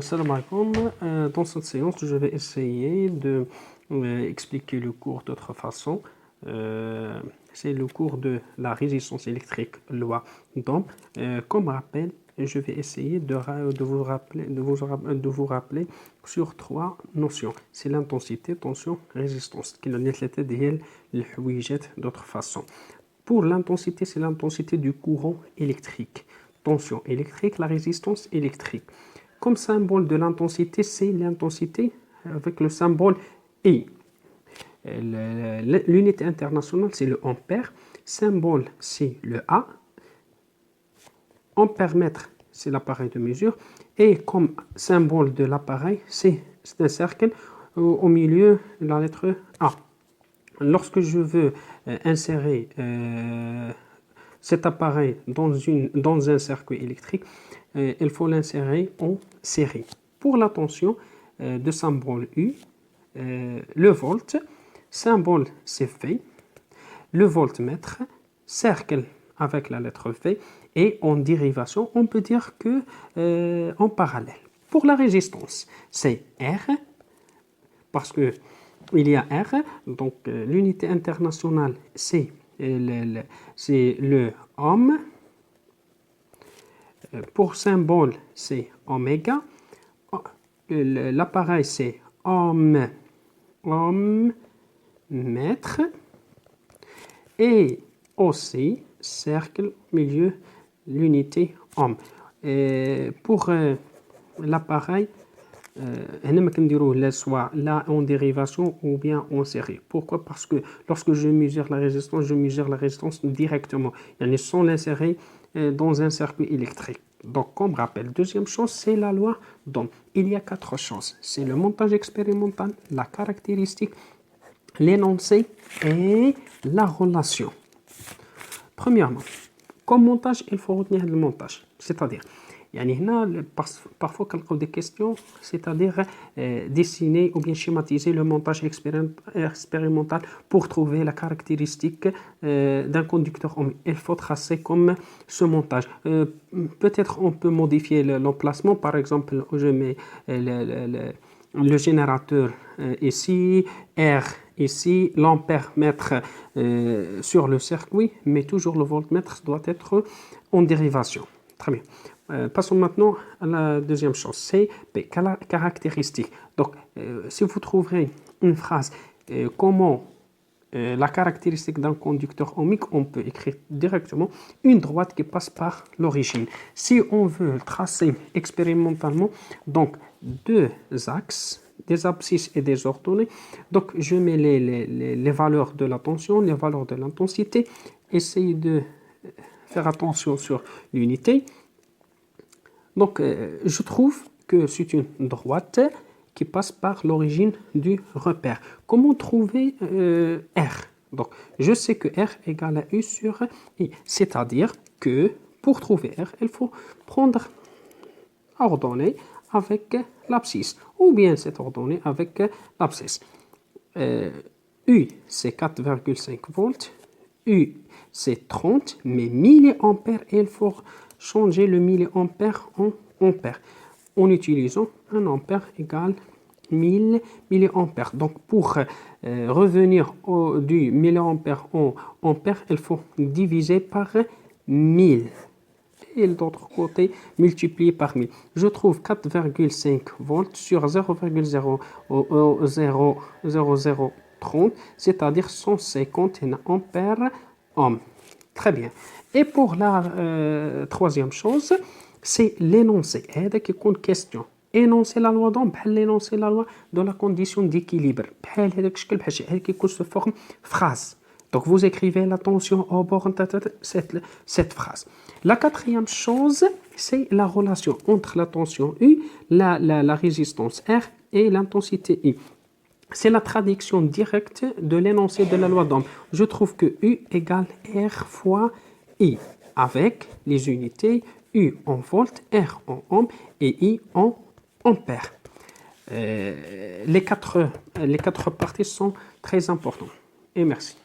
Salam alaikum. Dans cette séance, je vais essayer de expliquer le cours d'autre façon. C'est le cours de la résistance électrique, loi d'Ohm. Comme rappel, je vais essayer de vous rappeler sur trois notions. C'est l'intensité, tension, résistance. D'autre façon. Pour l'intensité, c'est l'intensité du courant électrique. Tension électrique, la résistance électrique. Comme symbole de l'intensité, c'est l'intensité avec le symbole I. L'unité internationale, c'est le ampère. Symbole, c'est le A. Ampère-mètre, c'est l'appareil de mesure. Et comme symbole de l'appareil, c'est un cercle au milieu de la lettre A. Lorsque je veux insérer cet appareil dans un circuit électrique, il faut l'insérer en série. Pour la tension de symbole U, le volt, symbole c'est V, le voltmètre, cercle avec la lettre V, et en dérivation, on peut dire que en parallèle. Pour la résistance, c'est R, parce que il y a R, donc l'unité internationale, c'est le ohm. Pour symbole, c'est oméga. L'appareil, c'est mètre. Et aussi, cercle, milieu, l'unité ohm. Pour l'appareil, soit là en dérivation ou bien en série. Pourquoi? Parce que lorsque je mesure la résistance directement, sans l'insérer dans un circuit électrique. Donc, comme rappel, deuxième chose, c'est la loi d'Ohm. Il y a quatre choses. C'est le montage expérimental, la caractéristique, l'énoncé et la relation. Premièrement, comme montage, il faut retenir le montage. C'est-à-dire, parfois quand des questions, c'est-à-dire dessiner ou bien schématiser le montage expérimental pour trouver la caractéristique d'un conducteur ohmique. Il faut tracer comme ce montage. Peut-être on peut modifier l'emplacement. Par exemple, je mets le générateur ici, R ici, l'ampère-mètre sur le circuit, mais toujours le voltmètre doit être en dérivation. Très bien. Passons maintenant à la deuxième chose, c'est la caractéristique. Donc, si vous trouverez une phrase, comment la caractéristique d'un conducteur ohmique, on peut écrire directement une droite qui passe par l'origine. Si on veut tracer expérimentalement, donc deux axes, des abscisses et des ordonnées, donc je mets les valeurs de la tension, les valeurs de l'intensité, essayez de faire attention sur l'unité. Donc, je trouve que c'est une droite qui passe par l'origine du repère. Comment trouver R? Donc, je sais que R égale à U sur I. C'est-à-dire que pour trouver R, il faut prendre ordonnée avec l'abscisse, ou bien cette ordonnée avec l'abscisse. U, c'est 4,5 volts. U, c'est 30, mais milliampères, il faut changer le milliampère en ampère en utilisant un ampère égale 1000 milliampères. Donc, pour revenir du milliampère en ampère, il faut diviser par 1000. Et de l'autre côté, multiplié par 1000. Je trouve 4,5 volts sur 0,0030, c'est-à-dire 150 ampères ohm. Très bien. Et pour la troisième chose, c'est l'énoncé. C'est qui compte question. Énoncer la loi d'Ohm, l'énoncer la loi de la condition d'équilibre. Qui se forme phrase. Donc, vous écrivez la tension au bord cette phrase. La quatrième chose, c'est la relation entre la tension U, la résistance R et l'intensité I. C'est la traduction directe de l'énoncé de la loi d'Ohm. Je trouve que U égale R fois I, avec les unités U en volts, R en ohm et I en ampères. Les quatre parties sont très importantes. Et merci.